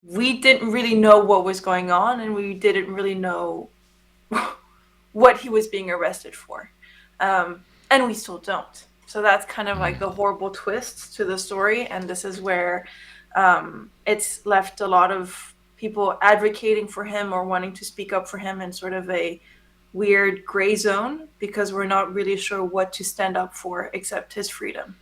we didn't really know what was going on, and we didn't really know what he was being arrested for. And we still don't. So that's kind of like the horrible twist to the story. And this is where it's left a lot of people advocating for him or wanting to speak up for him in sort of a weird gray zone, because we're not really sure what to stand up for except his freedom.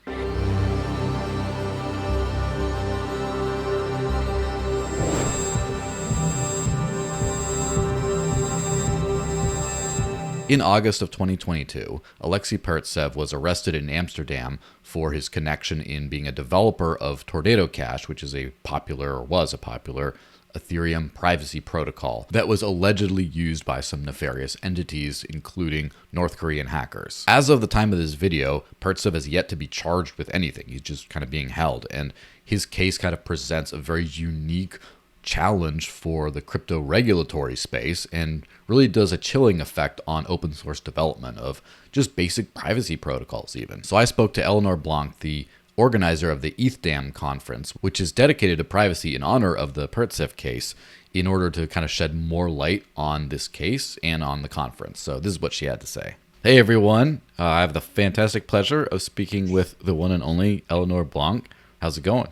In August of 2022, Alexey Pertsev was arrested in Amsterdam for his connection in being a developer of Tornado Cash, which is a popular, or was a popular, Ethereum privacy protocol that was allegedly used by some nefarious entities, including North Korean hackers. As of the time of this video, Pertsev has yet to be charged with anything. He's just kind of being held, and his case kind of presents a very unique challenge for the crypto regulatory space and really does a chilling effect on open source development of just basic privacy protocols even. So I spoke to Eléonore Blanc, the organizer of the ETHDam conference, which is dedicated to privacy in honor of the Pertsev case, in order to kind of shed more light on this case and on the conference. So this is what she had to say. Hey everyone, I have the fantastic pleasure of speaking with the one and only Eléonore Blanc. How's it going?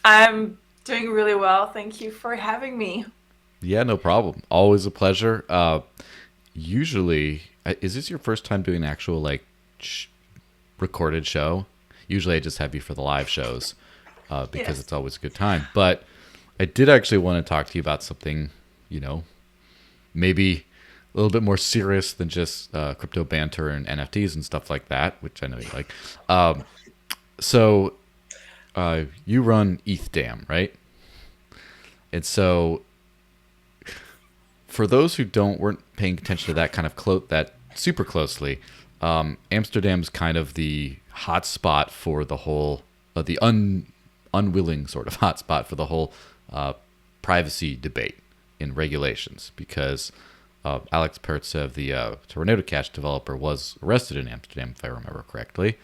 I'm doing really well. Thank you for having me. Yeah, no problem. Always a pleasure. Usually, is this your first time doing an actual recorded show? Usually, I just have you for the live shows because Yes. it's always a good time. But I did actually want to talk to you about something, maybe a little bit more serious than just crypto banter and NFTs and stuff like that, which I know you like. So you run ETHDam, right? And so for those who weren't paying attention to that kind of that super closely, Amsterdam's kind of the hot spot for the whole, unwilling sort of hot spot for the whole privacy debate in regulations, because Alex Pertsev, the Tornado Cash developer, was arrested in Amsterdam, if I remember correctly,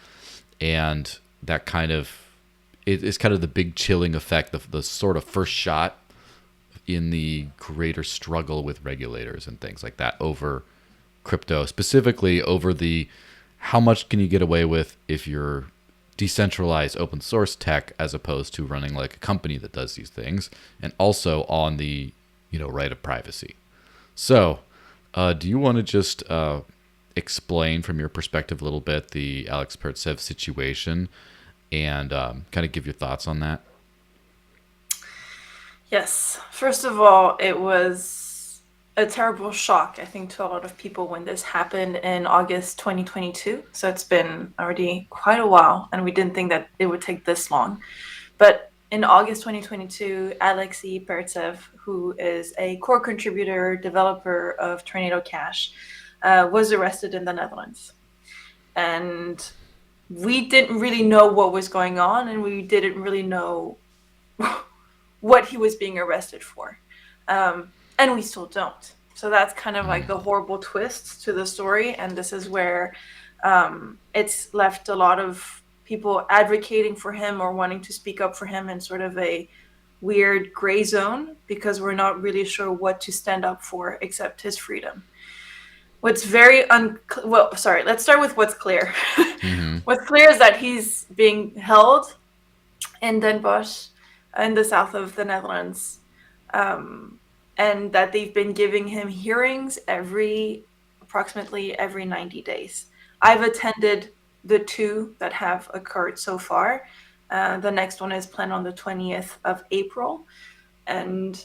and that kind of is kind of the big chilling effect, the sort of first shot in the greater struggle with regulators and things like that over crypto, specifically over the how much can you get away with if you're decentralized open source tech as opposed to running like a company that does these things, and also on the right of privacy. So do you want to just explain from your perspective a little bit the Alex Pertsev situation and kind of give your thoughts on that? Yes. First of all, it was a terrible shock, I think, to a lot of people when this happened in August 2022. So it's been already quite a while, and we didn't think that it would take this long. But in August 2022, Alexey Pertsev, who is a core contributor, developer of Tornado Cash, was arrested in the Netherlands. And we didn't really know what was going on, and we didn't really know what he was being arrested for. And we still don't. So that's kind of like the horrible twist to the story. And this is where it's left a lot of people advocating for him or wanting to speak up for him in sort of a weird gray zone, because we're not really sure what to stand up for except his freedom. What's very let's start with what's clear. Mm-hmm. What's clear is that he's being held in Den Bosch in the south of the Netherlands, and that they've been giving him hearings approximately every 90 days. I've attended the two that have occurred so far. The next one is planned on the 20th of April, and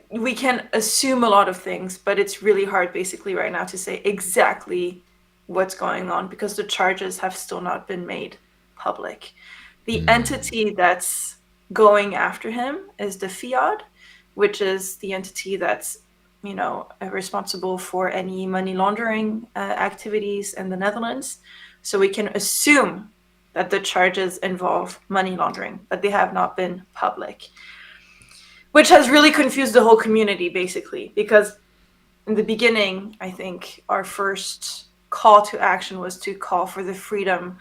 we can assume a lot of things, but it's really hard basically right now to say exactly what's going on because the charges have still not been made public. The entity that's going after him is the FIAD, which is the entity that's, responsible for any money laundering activities in the Netherlands. So we can assume that the charges involve money laundering, but they have not been public, which has really confused the whole community, basically, because in the beginning, I think our first call to action was to call for the freedom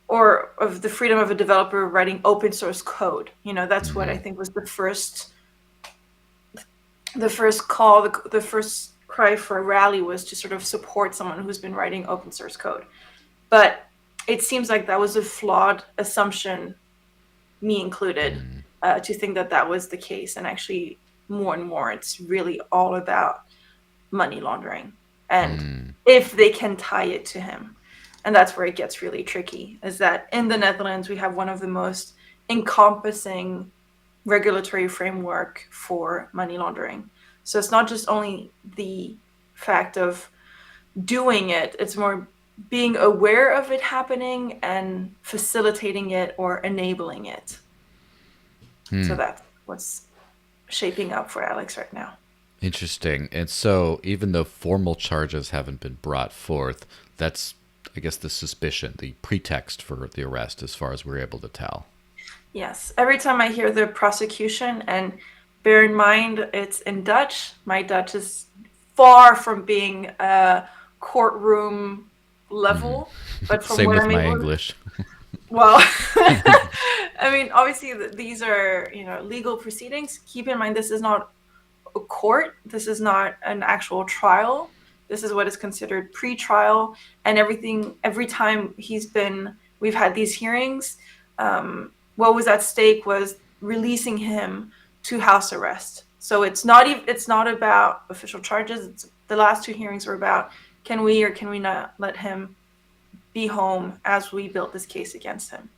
or of the freedom of a developer writing open source code. That's what I Mm-hmm. think was the first call, the first cry for a rally was to sort of support someone who's been writing open source code. But it seems like that was a flawed assumption, me included, to think that that was the case. And actually, more and more, it's really all about money laundering. And Mm-hmm. if they can tie it to him. And that's where it gets really tricky, is that in the Netherlands, we have one of the most encompassing regulatory framework for money laundering. So it's not just only the fact of doing it, it's more being aware of it happening and facilitating it or enabling it. So that's what's shaping up for Alex right now. Interesting. And so, even though formal charges haven't been brought forth, that's, I guess, the suspicion, the pretext for the arrest, as far as we're able to tell. Yes. Every time I hear the prosecution, and bear in mind it's in Dutch, my Dutch is far from being a courtroom level, but from Same what with I'm my able to, English. well, I mean, obviously these are, legal proceedings. Keep in mind, this is not a court. This is not an actual trial. This is what is considered pre-trial, and every time we've had these hearings, what was at stake was releasing him to house arrest. So it's not about official charges. The last two hearings were about, can we or can we not let him be home as we built this case against him.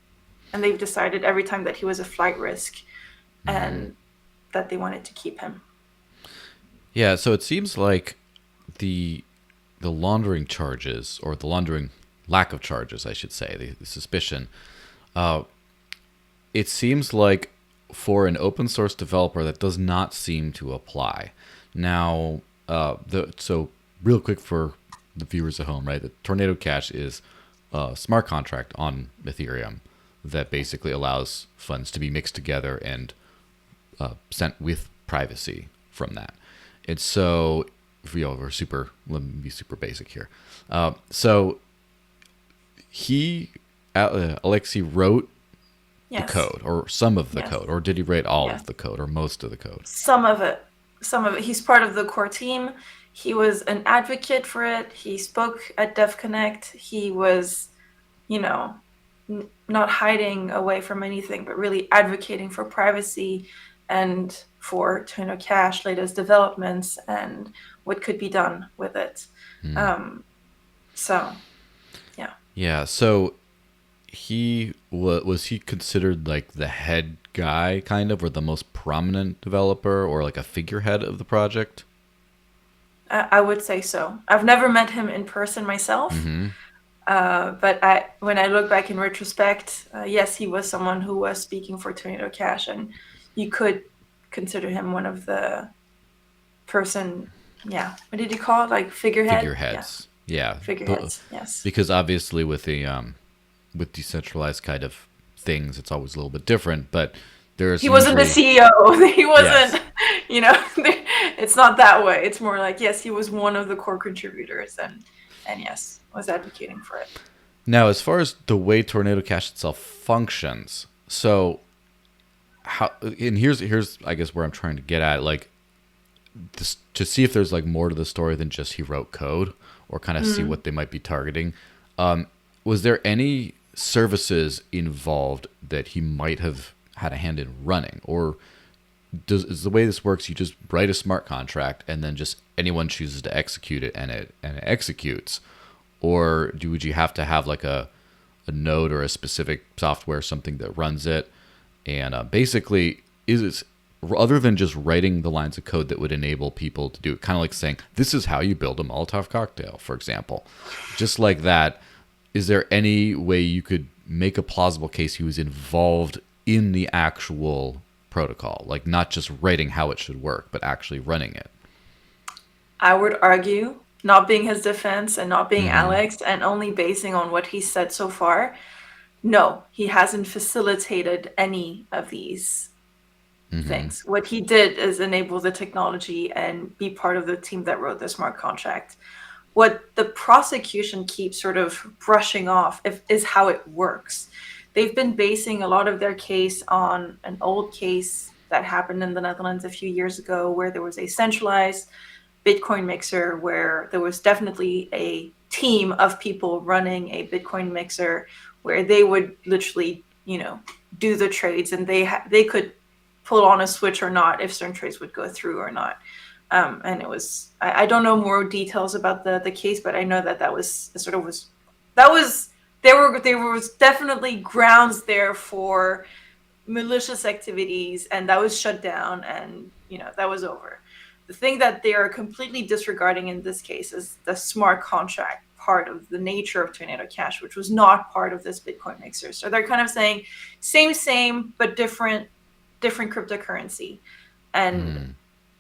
And they've decided every time that he was a flight risk and that they wanted to keep him. Yeah, so it seems like the the laundering charges, or the laundering lack of charges, I should say, the suspicion, uh, it seems like for an open source developer that does not seem to apply. Now, so real quick for the viewers at home, right? The Tornado Cash is a smart contract on Ethereum that basically allows funds to be mixed together and sent with privacy from that. And so, let me be super basic here. So Alexei wrote the Yes. code, or some of the Yes. code, or did he write all Yes. of the code, or most of the code? Some of it. Some of it. He's part of the core team. He was an advocate for it. He spoke at DevConnect. He was, you know, not hiding away from anything, but really advocating for privacy and for Tornado Cash, latest developments, and what could be done with it. So, yeah. Yeah. So was he considered like the head guy, kind of, or the most prominent developer, or like a figurehead of the project? I would say so. I've never met him in person myself. But when I look back in retrospect, yes, he was someone who was speaking for Tornado Cash, and you could consider him one of the person. Yeah, what did you call it? Like figurehead? Yeah, Figureheads. Yeah. figureheads. Yes. Because obviously with decentralized kind of things, it's always a little bit different, but there's He wasn't the usually CEO. He yes. wasn't. You know, it's not that way. It's more like, yes, he was one of the core contributors, and yes, was advocating for it. Now, as far as the way Tornado Cash itself functions, so how, and here's I guess where I'm trying to get at, like, this, to see if there's like more to the story than just he wrote code, or kind of see what they might be targeting. Was there any services involved that he might have had a hand in running, or is the way this works, you just write a smart contract and then just anyone chooses to execute it, and it executes, or would you have to have like a node or a specific software, something that runs it, and basically is it, other than just writing the lines of code that would enable people to do it, kind of like saying this is how you build a Molotov cocktail, for example, just like that, is there any way you could make a plausible case he was involved in the actual protocol, like not just writing how it should work, but actually running it? I would argue, not being his defense and not being Alex, and only basing on what he said so far, no, he hasn't facilitated any of these things. What he did is enable the technology and be part of the team that wrote the smart contract. what the prosecution keeps sort of brushing off is how it works. They've been basing a lot of their case on an old case that happened in the Netherlands a few years ago, where there was a centralized Bitcoin mixer, where there was definitely a team of people running a Bitcoin mixer, where they would literally, do the trades, and they could pull on a switch or not if certain trades would go through or not. And it was, I don't know more details about the case, but I know that was sort of that was there was definitely grounds there for malicious activities, and that was shut down, and that was over. The thing that they are completely disregarding in this case is the smart contract part of the nature of Tornado Cash, which was not part of this Bitcoin mixer. So they're kind of saying same, but different cryptocurrency. And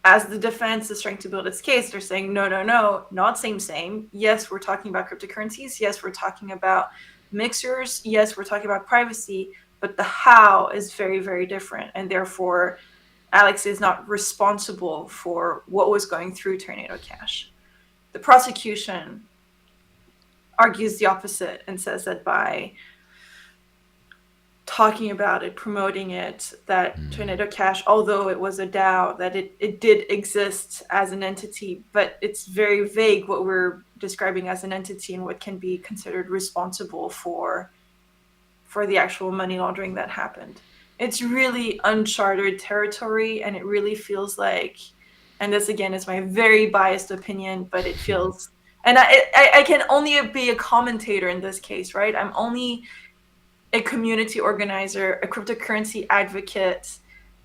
as the defense is trying to build its case, they're saying, no, not same. Yes, we're talking about cryptocurrencies. Yes, we're talking about mixers. Yes, we're talking about privacy, but the how is very, very different. And therefore, Alex is not responsible for what was going through Tornado Cash. The prosecution argues the opposite and says that by talking about it, promoting it, that Tornado Cash, although it was a DAO, that it did exist as an entity, but it's very vague what we're describing as an entity and what can be considered responsible for the actual money laundering that happened. It's really uncharted territory, and it really feels like, and this again is my very biased opinion, but it feels, and I can only be a commentator in this case, right? I'm only a community organizer, a cryptocurrency advocate,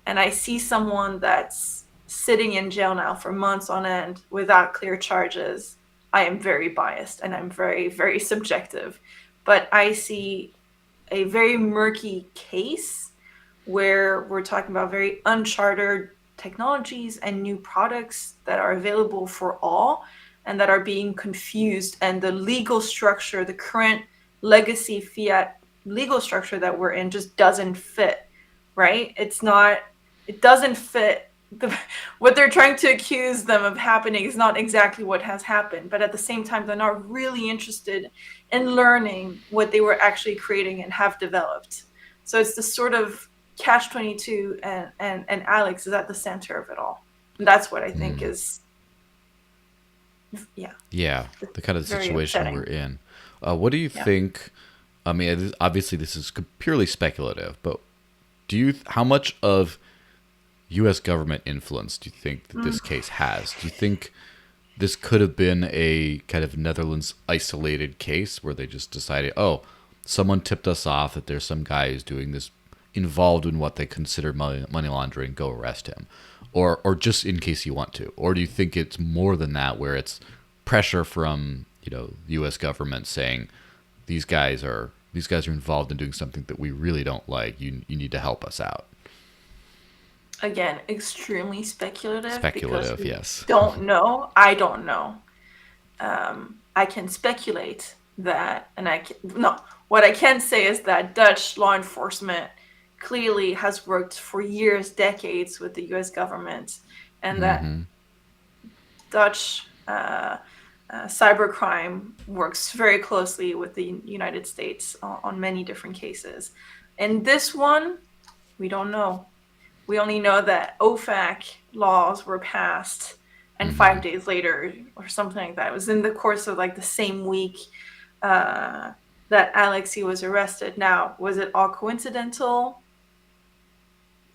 and I see someone that's sitting in jail now for months on end without clear charges. I am very biased and I'm very, very subjective, but I see a very murky case where we're talking about very uncharted technologies and new products that are available for all and that are being confused, and the legal structure, the current legacy fiat legal structure that we're in just doesn't fit, right? It doesn't fit. What they're trying to accuse them of happening is not exactly what has happened, but at the same time, they're not really interested in learning what they were actually creating and have developed. So it's this sort of catch-22, and Alex is at the center of it all. And that's what I think is, Yeah, the kind of very situation upsetting. we're in. What do you think? I mean, obviously, this is purely speculative, but how much of U.S. government influence do you think that this case has? Do you think this could have been a kind of Netherlands isolated case where they just decided, oh, someone tipped us off that there's some guy who's doing this, involved in what they consider money laundering, go arrest him? Or just in case you want to? Or do you think it's more than that, where it's pressure from, the U.S. government saying these guys are involved in doing something that we really don't like. You need to help us out. Again, extremely speculative because Speculative, we yes. don't know. I don't know. I can speculate that, and no. What I can say is that Dutch law enforcement clearly has worked for years, decades with the U.S. government, and that Dutch cybercrime works very closely with the United States on many different cases. In this one, we don't know. We only know that OFAC laws were passed, and 5 days later, or something like that, it was in the course of like the same week that Alexey was arrested. Now, was it all coincidental?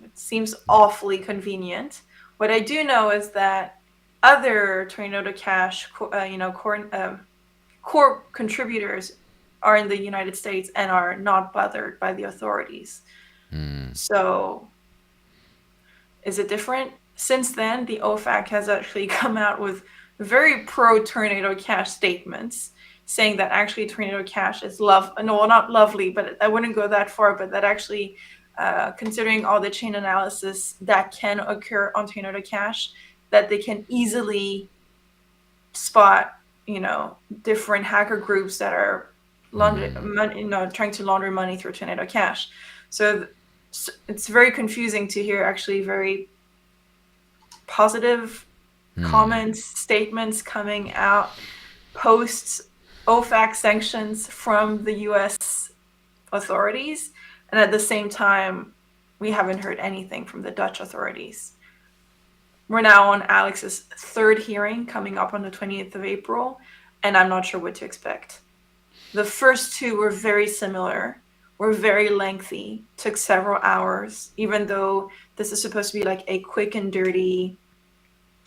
It seems awfully convenient. What I do know is that other Tornado Cash, core contributors are in the United States and are not bothered by the authorities. So is it different? Since then, the OFAC has actually come out with very pro-Tornado Cash statements, saying that actually Tornado Cash is not lovely, but I wouldn't go that far, but that actually, considering all the chain analysis that can occur on Tornado Cash, that they can easily spot, different hacker groups that are trying to launder money through Tornado Cash. So it's very confusing to hear actually very positive comments, statements coming out post OFAC sanctions from the US authorities. And at the same time, we haven't heard anything from the Dutch authorities. We're now on Alex's third hearing coming up on the 20th of April, and I'm not sure what to expect. The first two were very similar, were very lengthy, took several hours, even though this is supposed to be like a quick and dirty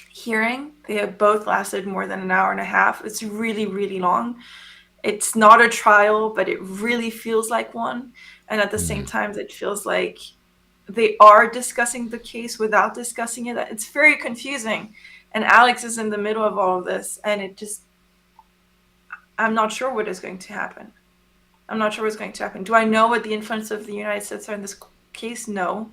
hearing. They have both lasted more than an hour and a half. It's really, really long. It's not a trial, but it really feels like one. And at the same Mhm. time, it feels like they are discussing the case without discussing it. It's very confusing. And Alex is in the middle of all of this, and I'm not sure what is going to happen. I'm not sure what's going to happen. Do I know what the influence of the United States are in this case? No.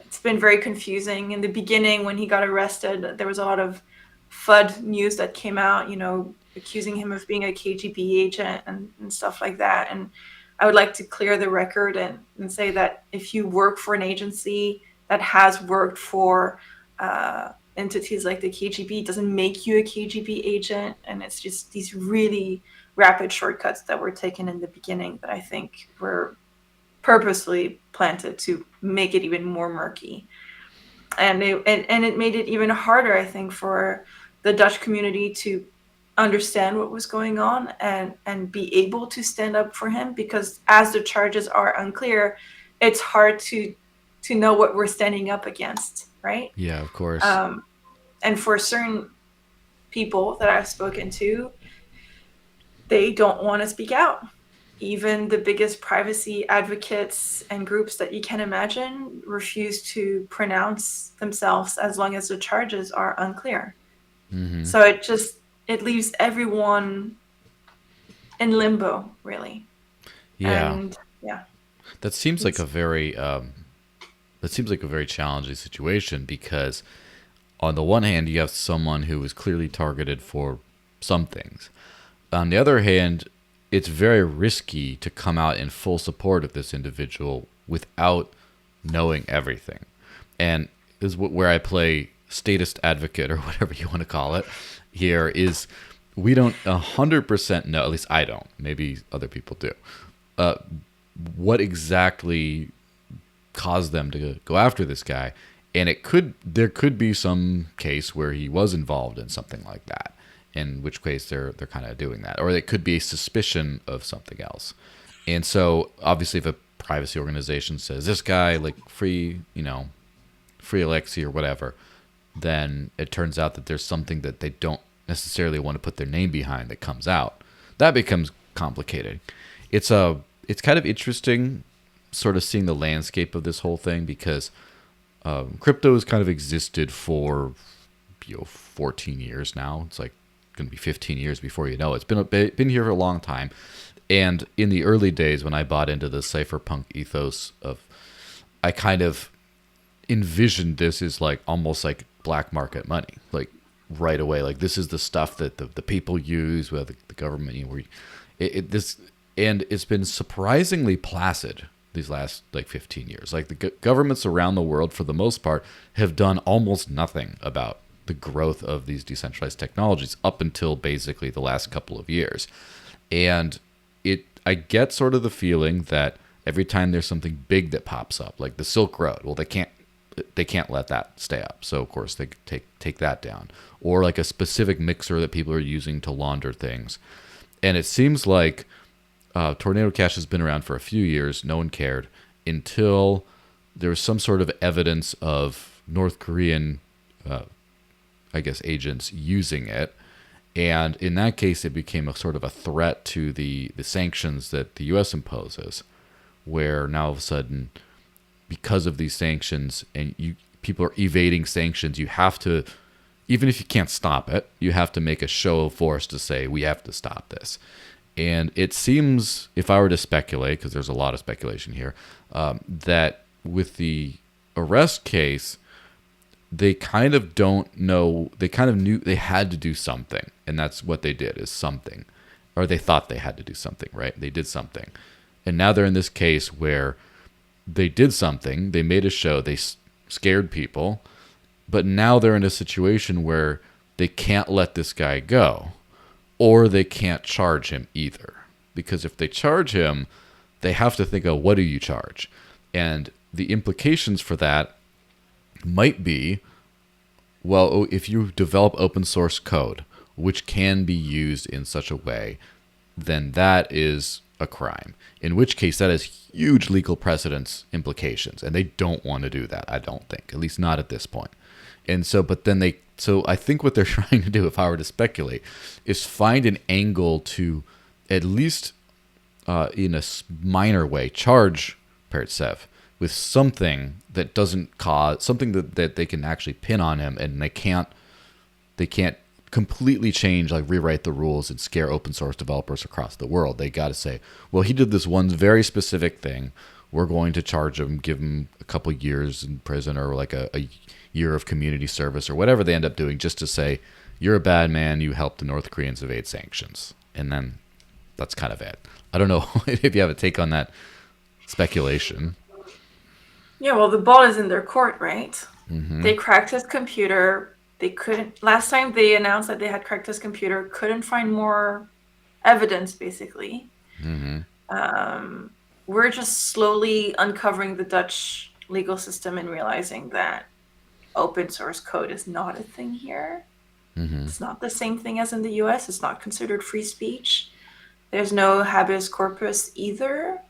It's been very confusing. In the beginning, when he got arrested, there was a lot of FUD news that came out, accusing him of being a KGB agent and stuff like that. And I would like to clear the record and say that if you work for an agency that has worked for entities like the KGB, it doesn't make you a KGB agent. And it's just these really rapid shortcuts that were taken in the beginning that I think were purposely planted to make it even more murky. And it made it even harder, I think, for the Dutch community to understand what was going on and be able to stand up for him, because as the charges are unclear, it's hard to know what we're standing up against, right? Yeah, of course. And for certain people that I've spoken to, they don't want to speak out. Even the biggest privacy advocates and groups that you can imagine refuse to pronounce themselves as long as the charges are unclear. Hmm. So it leaves everyone in limbo, really. Yeah, And yeah, that seems like it's a very challenging situation because on the one hand you have someone who is clearly targeted for some things. On the other hand, it's very risky to come out in full support of this individual without knowing everything. And this is where I play statist advocate or whatever you want to call it here is we don't 100% know, at least I don't, maybe other people do, uh, what exactly caused them to go after this guy. And there could be some case where he was involved in something like that, in which case they're kind of doing that, or it could be a suspicion of something else. And so obviously, if a privacy organization says this guy like free Alexei or whatever, then it turns out that there's something that they don't necessarily want to put their name behind that comes out. That becomes complicated. It's kind of interesting, sort of seeing the landscape of this whole thing because crypto has kind of existed for 14 years now. It's like going to be 15 years before you know it. It's been here for a long time. And in the early days when I bought into the cypherpunk ethos of, I kind of envisioned this as like almost like black market money, like right away. Like this is the stuff that the people use with the government. And it's been surprisingly placid these last like 15 years. Like the governments around the world, for the most part, have done almost nothing about the growth of these decentralized technologies up until basically the last couple of years. And I get sort of the feeling that every time there's something big that pops up, like the Silk Road, well, they can't let that stay up. So of course they take that down, or like a specific mixer that people are using to launder things. And it seems like Tornado Cash has been around for a few years. No one cared until there was some sort of evidence of North Korean, I guess, agents using it. And in that case, it became a sort of a threat to the sanctions that the U.S. imposes, where now all of a sudden, because of these sanctions, and people are evading sanctions, you have to, even if you can't stop it, you have to make a show of force to say, we have to stop this. And it seems, if I were to speculate, because there's a lot of speculation here, that with the arrest case, they kind of don't know. They kind of knew they had to do something, and that's what they did, is something. Or they thought they had to do something, right? They did something. And now they're in this case where they did something, they made a show, they scared people, but now they're in a situation where they can't let this guy go. or they can't charge him either. Because if they charge him, they have to think of what do you charge? And the implications for that might be, well, if you develop open source code, which can be used in such a way, then that is a crime. In which case, that has huge legal precedence implications. And they don't want to do that, I don't think, at least not at this point. And so, but then so I think what they're trying to do, if I were to speculate, is find an angle to at least in a minor way charge Pertsev with something that doesn't cause something that they can actually pin on him, and they can't completely change, like rewrite the rules and scare open source developers across the world. They got to say, well, he did this one very specific thing. We're going to charge him, give him a couple years in prison, or like a year of community service, or whatever they end up doing, just to say, you're a bad man, you helped the North Koreans evade sanctions. And then that's kind of it. I don't know if you have a take on that speculation. Yeah, well, the ball is in their court, right? Mm-hmm. They cracked his computer. They couldn't. Last time they announced that they had cracked his computer, couldn't find more evidence, basically. Mm-hmm. We're just slowly uncovering the Dutch legal system and realizing that open source code is not a thing here. Mm-hmm. It's not the same thing as in the US. It's not considered free speech. There's no habeas corpus either.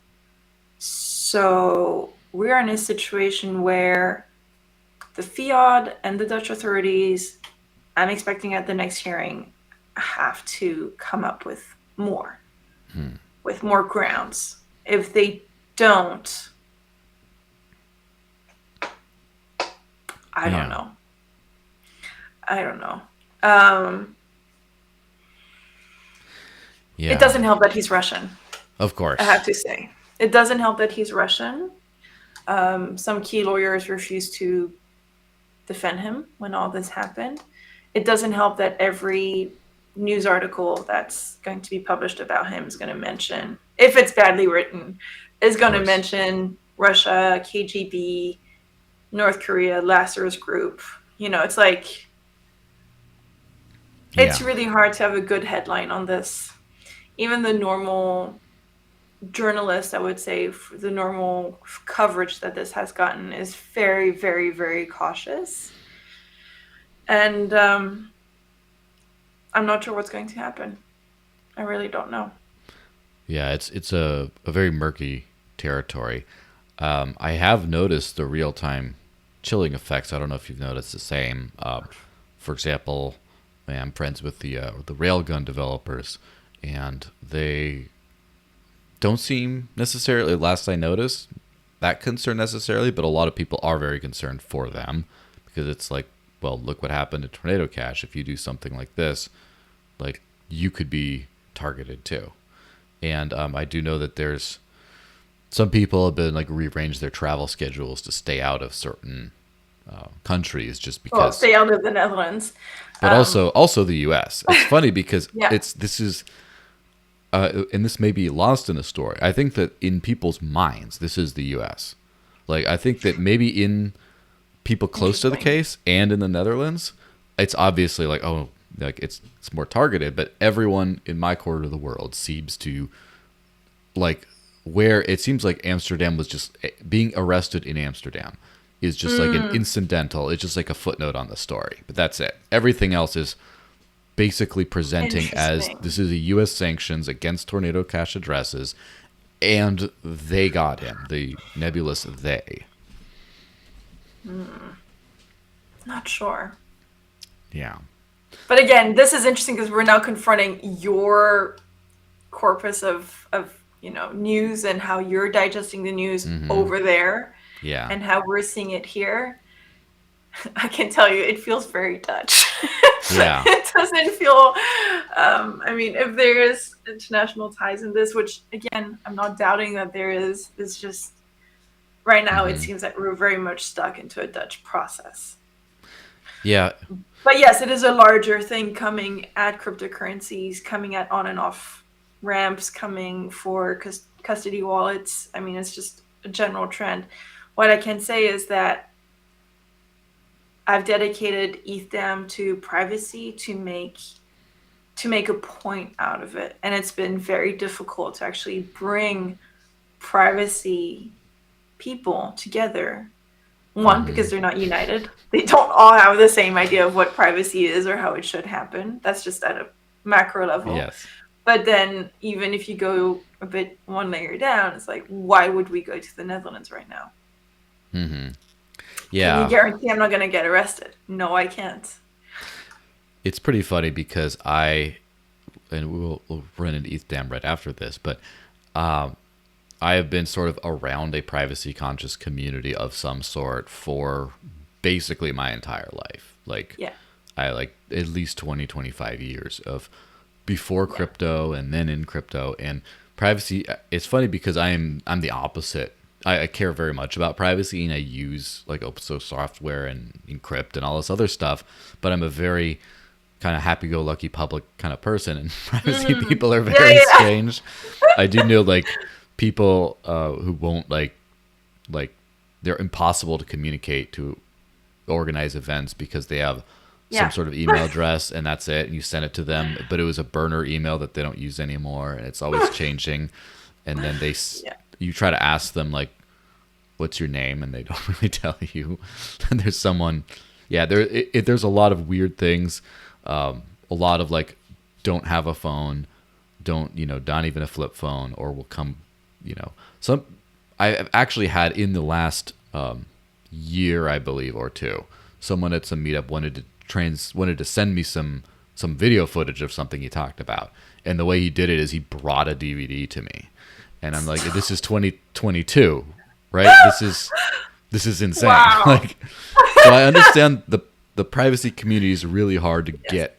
So we're in a situation where the FIAD and the Dutch authorities, I'm expecting at the next hearing, have to come up with more grounds. If they don't, I don't know. Yeah. It doesn't help that he's Russian. Of course. I have to say. It doesn't help that he's Russian. Some key lawyers refused to defend him when all this happened. It doesn't help that every news article that's going to be published about him is going to mention, if it's badly written, is going to mention Russia, KGB, North Korea, Lazarus Group. You know, it's like, it's really hard to have a good headline on this. Even the normal journalist, I would say, the normal coverage that this has gotten is very, very, very cautious. And I'm not sure what's going to happen. I really don't know. Yeah, it's a very murky territory. I have noticed the real-time chilling effects. I don't know if you've noticed the same. For example, I'm friends with the railgun developers, and they don't seem necessarily, last I noticed, that concerned necessarily, but a lot of people are very concerned for them, because it's like, well, look what happened to Tornado Cash. If you do something like this, like, you could be targeted too. And I do know that there's some people have been like rearranged their travel schedules to stay out of certain countries just because. Well, stay out of the Netherlands. But also the U.S. It's funny because this is. And this may be lost in the story. I think that in people's minds, this is the U.S. Like, I think that maybe in people close to the case and in the Netherlands, it's obviously like, oh, like it's more targeted. But everyone in my quarter of the world seems to, like, where it seems like Amsterdam was just being arrested in Amsterdam is just like an incidental. It's just like a footnote on the story. But that's it. Everything else is basically presenting as this is a U.S. sanctions against Tornado Cash addresses, and they got him, the nebulous they. Not sure. Yeah. But again, this is interesting because we're now confronting your corpus of news and how you're digesting the news over there, and how we're seeing it here. I can tell you, it feels very Dutch. Yeah. It doesn't feel, if there is international ties in this, which, again, I'm not doubting that there is, it's just, right now it seems that we're very much stuck into a Dutch process. Yeah. But yes, it is a larger thing coming at cryptocurrencies, coming at on and off ramps, coming for custody wallets. I mean, it's just a general trend. What I can say is that I've dedicated ETHDam to privacy to make to make a point out of it. And it's been very difficult to actually bring privacy people together. One, Mm-hmm. because they're not united. They don't all have the same idea of what privacy is or how it should happen. That's just at a macro level. Yes. But then, even if you go a bit one layer down, it's like, why would we go to the Netherlands right now? Mm-hmm. Can you Yeah. guarantee I'm not going to get arrested? No, I can't. It's pretty funny because and we'll run into ETHDam right after this, but um, I have been sort of around a privacy conscious community of some sort for basically my entire life. Like, Yeah, I like at least 20, 25 years of before yeah. crypto and then in crypto and privacy. It's funny because I'm the opposite. I care very much about privacy and I use like open source software and encrypt and all this other stuff, but I'm a very kind of happy-go-lucky public kind of person, and privacy Mm. people are Yeah, very yeah. strange. I do know like people who won't like they're impossible to communicate to organize events because they have some Yeah. sort of email address and that's it, and you send it to them, but it was a burner email that they don't use anymore, and it's always changing. And then Yeah. you try to ask them like, "What's your name?" and they don't really tell you. And there's someone, yeah, there's a lot of weird things. A lot of like, don't have a phone, don't not even a flip phone, or will come, some. I've actually had in the last year, I believe, or two, someone at some meetup wanted to send me some video footage of something he talked about, and the way he did it is he brought a DVD to me, and I'm like, this is 2022, right? This is insane. Wow. Like, so I understand the privacy community is really hard to Yes. get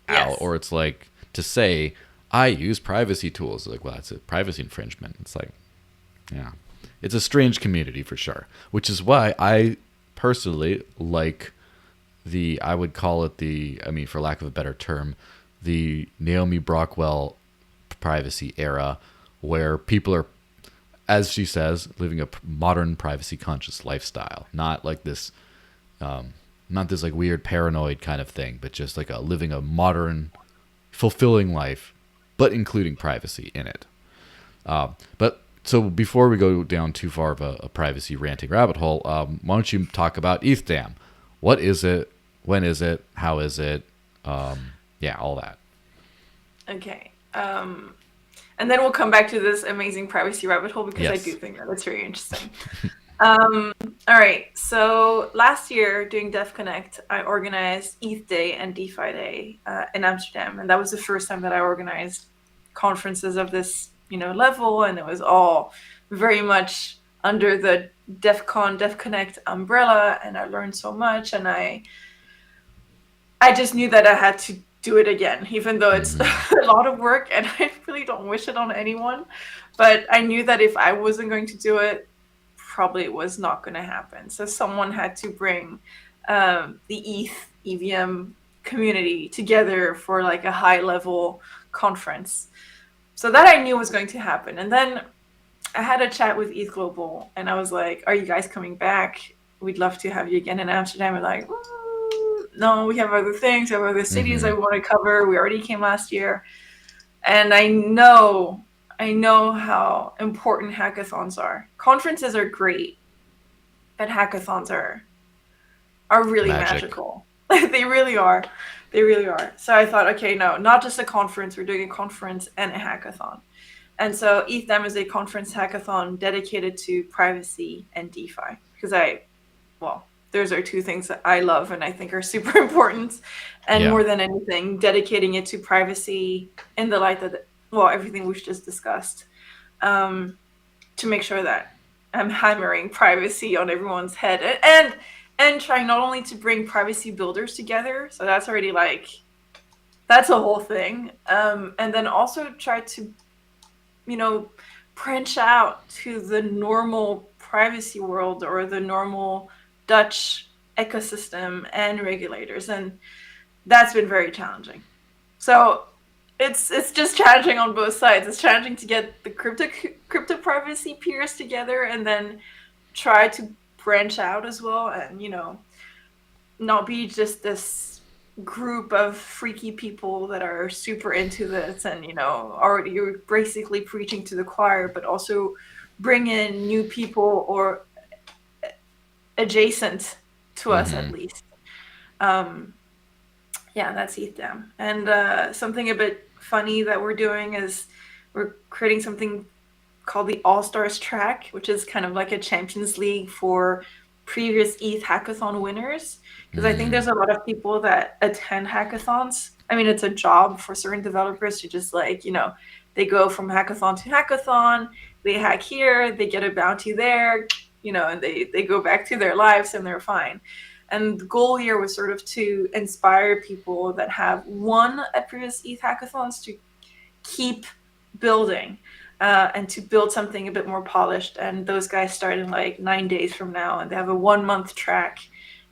out, Yes. or it's like to say I use privacy tools. Like, well, that's a privacy infringement. It's like, yeah, it's a strange community for sure, which is why I personally like I would call it I mean, for lack of a better term, the Naomi Brockwell privacy era, where people are, as she says, living a modern privacy conscious lifestyle, not like this, not this like weird paranoid kind of thing, but just like living a modern, fulfilling life, but including privacy in it. But so before we go down too far of a privacy ranting rabbit hole, why don't you talk about ETHDam? What is it? When is it? How is it? Yeah, all that. Okay. And then we'll come back to this amazing privacy rabbit hole because I do Yes. think that it's very interesting. All right. So last year during DEF Connect, I organized ETH Day and DeFi Day in Amsterdam, and that was the first time that I organized conferences of this, level, and it was all very much under the DEF Connect umbrella, and I learned so much, and I just knew that I had to do it again, even though it's Mm-hmm. a lot of work, and I really don't wish it on anyone. But I knew that if I wasn't going to do it, probably it was not going to happen. So someone had to bring the ETHDam community together for like a high level conference. So that I knew was going to happen. And then I had a chat with ETH Global, and I was like, "Are you guys coming back? We'd love to have you again in Amsterdam." We're like, "No, we have other things. We have other cities Mm-hmm. that we want to cover. We already came last year." And I know how important hackathons are. Conferences are great, but hackathons are really Magic. magical. They really are. They really are. So I thought, okay, no, not just a conference. We're doing a conference and a hackathon. And so ETHDam is a conference hackathon dedicated to privacy and DeFi because well, those are two things that I love and I think are super important. And Yeah. more than anything, dedicating it to privacy in the light that, well, everything we've just discussed, um, to make sure that I'm hammering privacy on everyone's head and trying not only to bring privacy builders together, so that's already like that's a whole thing, and then also try to you know branch out to the normal privacy world or the normal Dutch ecosystem and regulators, and that's been very challenging. So it's just challenging on both sides. It's challenging to get the crypto privacy peers together and then try to branch out as well, and not be just this group of freaky people that are super into this, and already you're basically preaching to the choir, but also bring in new people or adjacent to us Mm-hmm. at least. Um, yeah, that's ETHDam. And something a bit funny that we're doing is we're creating something called the All Stars track, which is kind of like a Champions League for previous ETH hackathon winners. Because I think Mm. there's a lot of people that attend hackathons. I mean, it's a job for certain developers to just they go from hackathon to hackathon, they hack here, they get a bounty there, and they go back to their lives and they're fine. And the goal here was sort of to inspire people that have won at previous ETH hackathons to keep building and to build something a bit more polished. And those guys start in like 9 days from now, and they have a 1 month track,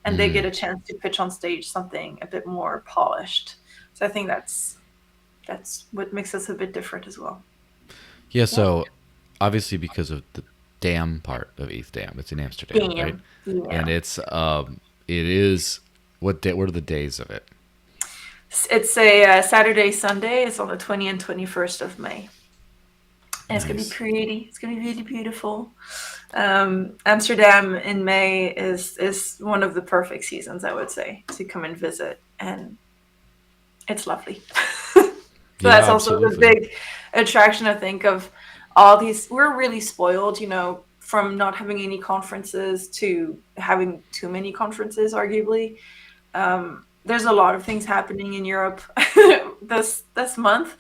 and they Mm. get a chance to pitch on stage something a bit more polished. So I think that's what makes us a bit different as well. Yeah, Yeah. so obviously because of the dam part of ETHDam, it's in Amsterdam, right? Damn. And Yeah. it is what are the days of it? It's a Saturday, Sunday. It's on the 20th and 21st of May. And it's gonna be Nice. pretty. It's gonna be really beautiful. Amsterdam in May is one of the perfect seasons, I would say, to come and visit, and it's lovely. So Yeah, that's also the absolutely. big attraction, I think, of all these. We're really spoiled, from not having any conferences to having too many conferences, arguably. There's a lot of things happening in Europe this month.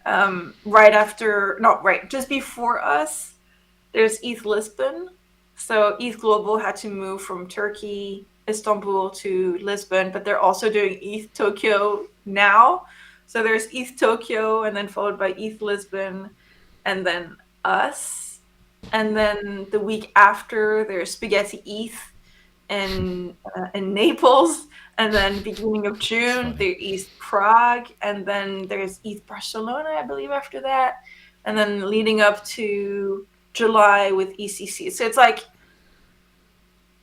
Right after, not right, just before us, there's ETH Lisbon. So ETH Global had to move from Turkey, Istanbul to Lisbon, but they're also doing ETH Tokyo now. So there's ETH Tokyo, and then followed by ETH Lisbon, and then us. And then the week after, there's Spaghetti ETH in Naples, and then beginning of It's June funny. there's East Prague, and then there's East Barcelona, I believe, after that, and then leading up to July with ECC. So it's like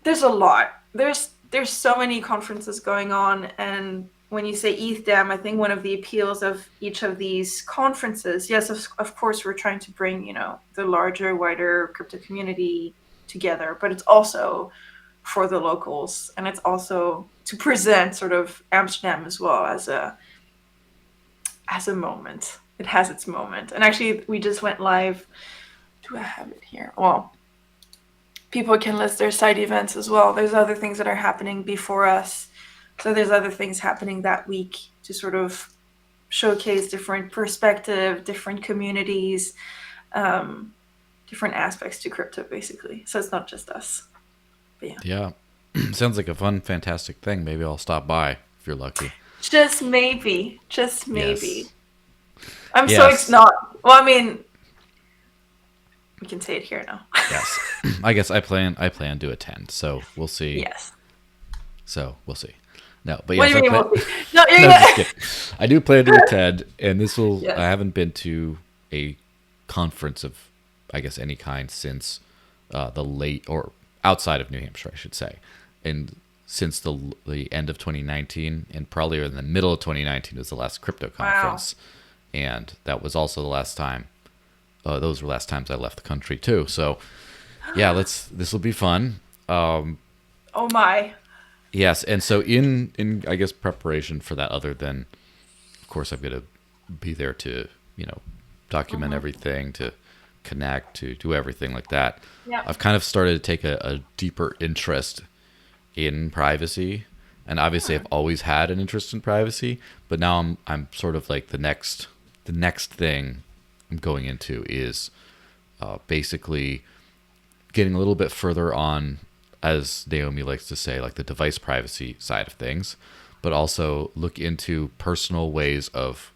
there's a lot. There's so many conferences going on, and when you say ETHDam, I think one of the appeals of each of these conferences, yes, of course, we're trying to bring the larger, wider crypto community together, but it's also for the locals, and it's also to present sort of Amsterdam as well as a moment. It has its moment, and actually, we just went live. Do I have it here? Well, people can list their side events as well. There's other things that are happening before us. So there's other things happening that week to sort of showcase different perspective, different communities, um, different aspects to crypto, basically. So it's not just us. But yeah. Yeah. Sounds like a fun, fantastic thing. Maybe I'll stop by if you're lucky. Just maybe. Just Yes. maybe. I'm so Yes. not. Well, I mean, we can say it here now. Yes. I guess I plan to attend, so we'll see. Yes. So we'll see. No, but What do yes, you I mean? plan. We'll see? No, you're No, just gonna. kidding. I do plan to attend, and this will. I Yes. haven't been to a conference of, I guess, any kind since the late or outside of New Hampshire, I should say, and since the end of 2019, and probably in the middle of 2019 was the last crypto Wow. conference, and that was also the last time. Those were last times I left the country too. So yeah, let's. This will be fun. Oh my. Yes, and so in I guess preparation for that, other than of course I've got to be there to document Mm-hmm. everything, to connect, to do everything like that. Yeah. I've kind of started to take a deeper interest in privacy, and obviously I've always had an interest in privacy, but now I'm sort of like the next thing I'm going into is basically getting a little bit further on, as Naomi likes to say, like the device privacy side of things, but also look into personal ways of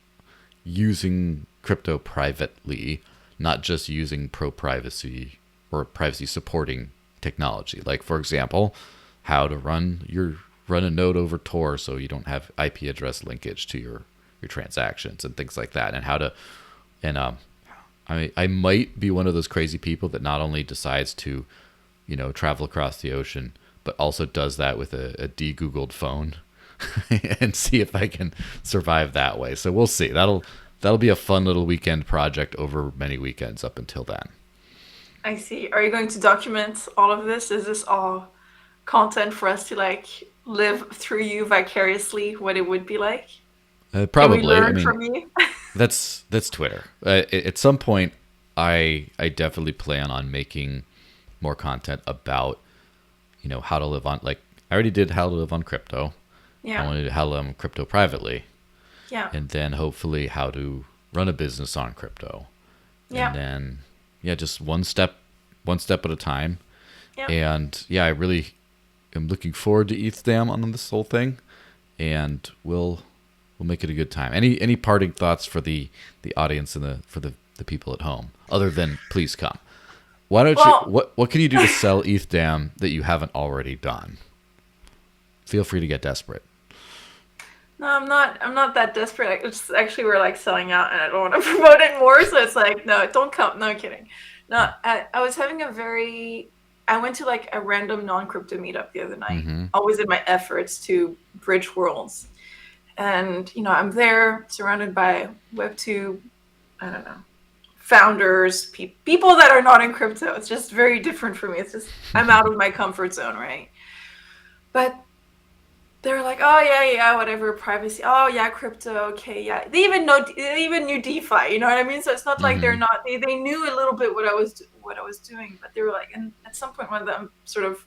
using crypto privately, not just using pro privacy or privacy supporting technology. Like for example, how to run a node over Tor so you don't have IP address linkage to your transactions and things like that, and how to and I might be one of those crazy people that not only decides to travel across the ocean, but also does that with a de-googled phone. and see if I can survive that way. So we'll see. That'll be a fun little weekend project over many weekends up until then. I see. Are you going to document all of this? Is this all content for us to like live through you vicariously what it would be like? Can we Probably. I learn mean, from you? that's Twitter. At some point, I definitely plan on making more content about how to live on, like, I already did how to live on crypto. I Yeah. want to do how to live on crypto privately, Yeah. and then hopefully how to run a business on crypto, and Yeah. then yeah, just one step at a time. Yeah. And yeah, I really am looking forward to ETHDam on this whole thing, and we'll make it a good time. Any parting thoughts for the audience and for the people at home, other than please come? Why don't you? Well, What can you do to sell ETHDam that you haven't already done? Feel free to get desperate. no, I'm not that desperate. It's actually we're like selling out and I don't want to promote it more, so it's like, no, don't come. No kidding. No, I was having a very I went to like a random non-crypto meetup the other night, Mm-hmm. always in my efforts to bridge worlds. And I'm there surrounded by Web2, I don't know, founders, people that are not in crypto. It's just very different for me. It's just I'm out of my comfort zone, right? But they're like, oh yeah, yeah, whatever, privacy. Oh yeah, crypto. Okay, yeah. They even knew DeFi. You know what I mean? So it's not like they're Mm-hmm. not. They knew a little bit what I was doing, but they were like, and at some point, one of them sort of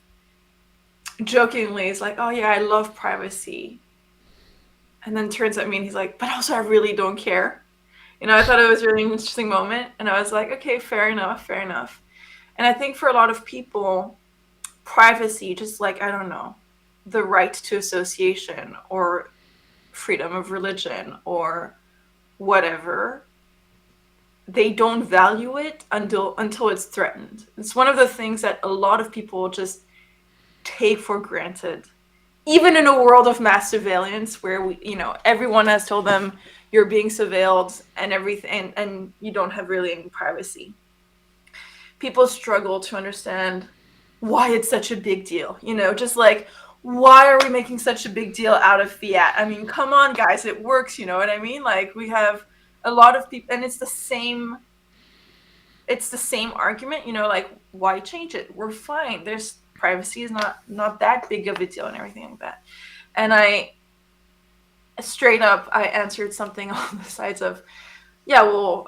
jokingly is like, oh yeah, I love privacy, and then turns at me and he's like, but also I really don't care. I thought it was a really interesting moment, and I was like, okay, fair enough, fair enough. And I think for a lot of people, privacy, just like, I don't know, the right to association or freedom of religion or whatever, they don't value it until it's threatened. It's one of the things that a lot of people just take for granted. Even in a world of mass surveillance where everyone has told them you're being surveilled and everything, and you don't have really any privacy. People struggle to understand why it's such a big deal. Just like, why are we making such a big deal out of fiat? I mean, come on, guys, it works. You know what I mean? Like, we have a lot of people, and it's the same. It's the same argument. Like, why change it? We're fine. There's privacy is not that big of a deal and everything like that. And I straight up I answered something on the sides of, yeah, well,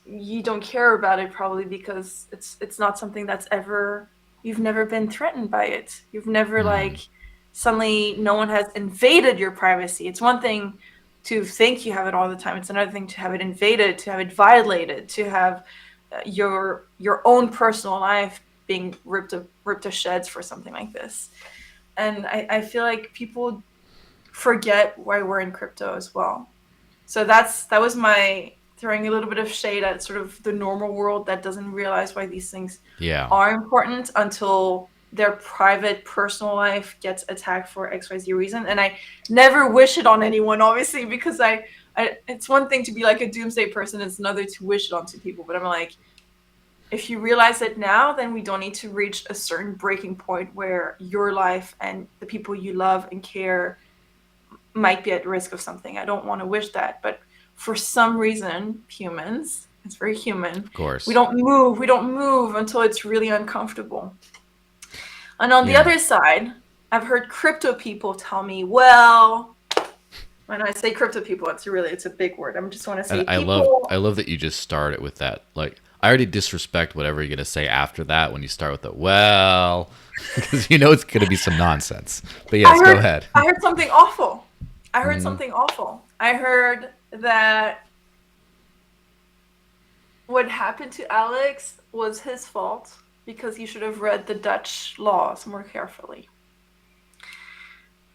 you don't care about it probably because it's not something that's ever you've never been threatened by it. You've never Mm-hmm. like suddenly no one has invaded your privacy. It's one thing to think you have it all the time. It's another thing to have it invaded, to have it violated, to have your own personal life being ripped to shreds for something like this. And I feel like people forget why we're in crypto as well. So that was my throwing a little bit of shade at sort of the normal world that doesn't realize why these things Yeah. are important until their private personal life gets attacked for XYZ reason. And I never wish it on anyone, obviously, because it's one thing to be like a doomsday person, it's another to wish it onto people. But I'm like, if you realize it now, then we don't need to reach a certain breaking point where your life and the people you love and care might be at risk of something. I don't want to wish that, but for some reason, humans, it's very human. Of We course. don't move. We don't move until it's really uncomfortable. And on the Yeah. other side, I've heard crypto people tell me, well, when I say crypto people, it's a big word. I just want to And say I people. love that you just start it with that. Like, I already disrespect whatever you're gonna say after that when you start with the well, because it's gonna be some nonsense. But I yes, go heard ahead. I heard something awful. I heard Hmm. something awful. I heard that what happened to Alex was his fault because he should have read the Dutch laws more carefully.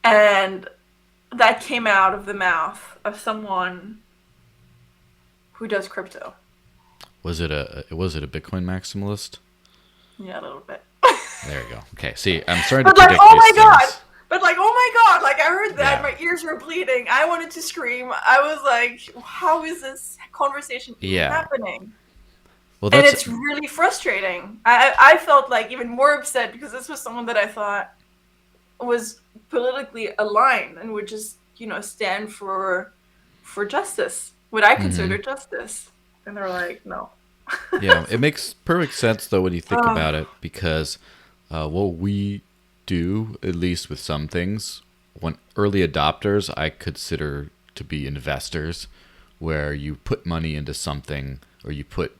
And that came out of the mouth of someone who does crypto. Was it a Bitcoin maximalist? Yeah, a little bit. There you go. Okay. See, I'm starting to But like, predict oh these my god! things. But like, oh my god! Like, I heard that, Yeah. my ears were bleeding. I wanted to scream. I was like, how is this conversation even Yeah. happening? Well, And that's it's really frustrating. I felt like even more upset because this was someone that I thought was politically aligned and would just, stand for justice, what I Mm-hmm. consider justice. And they're like, no. Yeah, it makes perfect sense though when you think Oh, about it, because what we do, at least with some things, when early adopters, I consider to be investors, where you put money into something or you put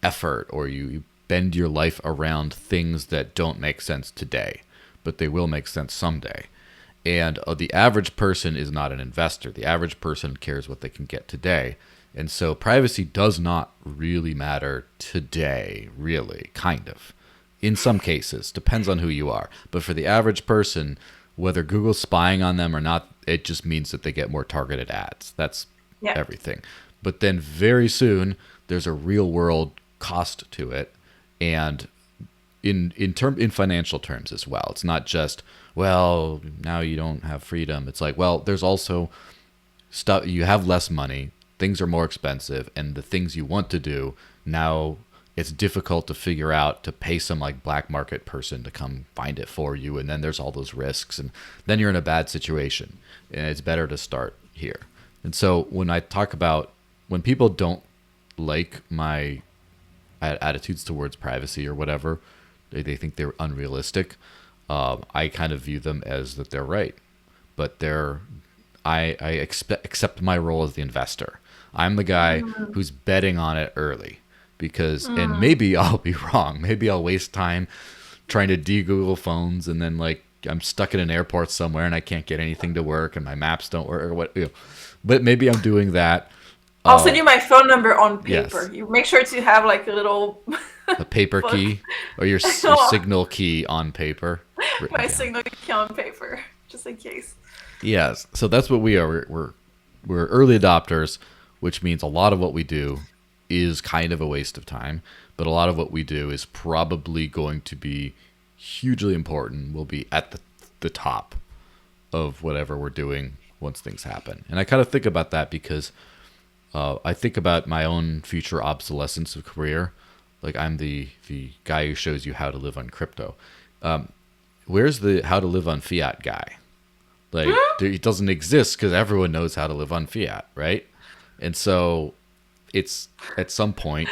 effort or you bend your life around things that don't make sense today, but they will make sense someday. And the average person is not an investor. The average person cares what they can get today. And so privacy does not really matter today, really, kind of. In some cases, depends on who you are. But for the average person, whether Google's spying on them or not, it just means that they get more targeted ads. That's yeah. everything. But then very soon, there's a real world cost to it. And in financial terms as well. It's not just, well, now you don't have freedom. It's like, well, there's also stuff, you have less money, things are more expensive, and the things you want to do now, it's difficult to figure out to pay some like black market person to come find it for you, and then there's all those risks, and then you're in a bad situation, and it's better to start here. And so when I talk about when people don't like my attitudes towards privacy or whatever, they think they're unrealistic. I kind of view them as that they're right, but accept my role as the investor. I'm the guy Mm, who's betting on it early because, and mm. maybe I'll be wrong. Maybe I'll waste time trying to de-Google phones, and then like I'm stuck in an airport somewhere and I can't get anything to work and my maps don't work or what. But maybe I'm doing that. I'll send you my phone number on paper. Yes, You make sure to have like a little a paper book. key or your signal key on paper written My down. signal key on paper, just in case. Yes. So that's what we are. We're early adopters, which means a lot of what we do is kind of a waste of time, but a lot of what we do is probably going to be hugely important. We'll be at the top of whatever we're doing once things happen. And I kind of think about that because I think about my own future obsolescence of career. Like I'm the guy who shows you how to live on crypto. Where's the how to live on fiat guy? Like it doesn't exist because everyone knows how to live on fiat, right? And so it's at some point,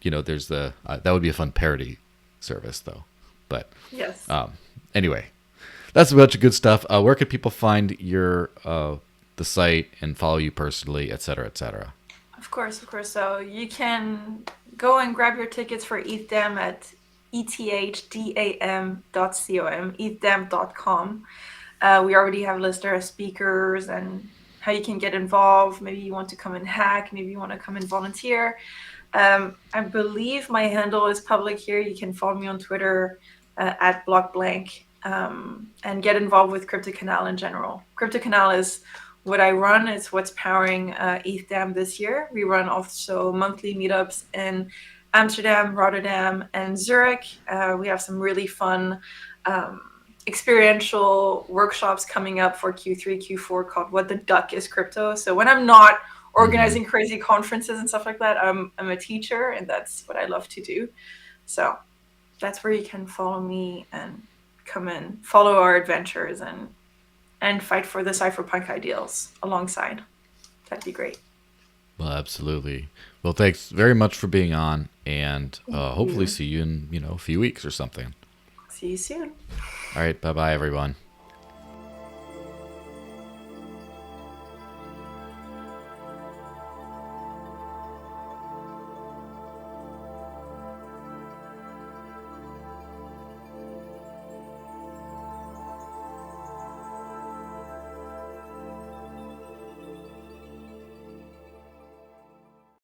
there's the that would be a fun parody service though. But Yes. anyway, that's a bunch of good stuff. Where can people find your the site and follow you personally, et cetera, et cetera? Of course, of course. So you can go and grab your tickets for ETHDam at ethdam.com, ethdam.com. We already have listed our speakers and how you can get involved. Maybe you want to come and hack. Maybe you want to come and volunteer. I believe my handle is public here. You can follow me on Twitter at blockblank and get involved with Crypto Canal in general. Crypto Canal is what I run. It's what's powering ETHDam this year. We run also monthly meetups in Amsterdam, Rotterdam, and Zurich. We have some really fun experiential workshops coming up for Q3, Q4 called What the Duck is Crypto. So when I'm not Mm-hmm. organizing crazy conferences and stuff like that, I'm a teacher, and that's what I love to do. So that's where you can follow me and come and follow our adventures and fight for the cypherpunk ideals alongside. That'd be great. Well, absolutely. Well, thanks very much for being on, and Thank hopefully you. see you in a few weeks or something. See you soon. All right, bye bye, everyone.